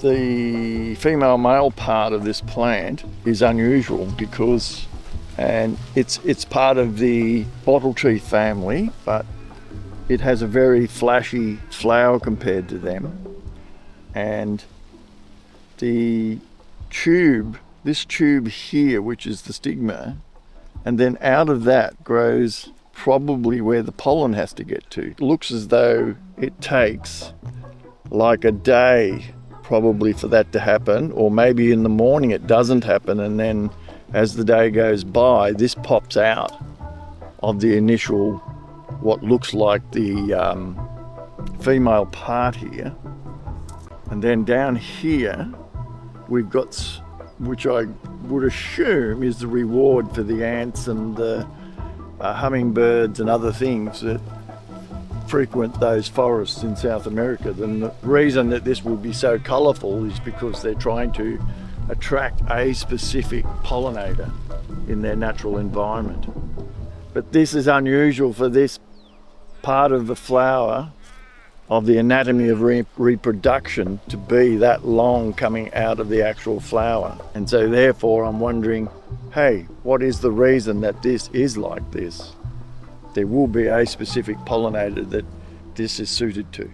The female-male part of this plant is unusual because it's part of the bottle tree family, but it has a very flashy flower compared to them. And the tube, this tube here, which is the stigma, and then out of that grows probably where the pollen has to get to. It looks as though it takes like a day probably for that to happen, or maybe in the morning it doesn't happen, and then as the day goes by, this pops out of the initial, what looks like the female part here. And then down here, we've got, which I would assume is the reward for the ants and the hummingbirds and other things that frequent those forests in South America. And the reason that this would be so colourful is because they're trying to attract a specific pollinator in their natural environment. But this is unusual for this part of the flower of the anatomy of reproduction to be that long coming out of the actual flower. And so therefore I'm wondering, hey, what is the reason that this is like this? There will be a specific pollinator that this is suited to.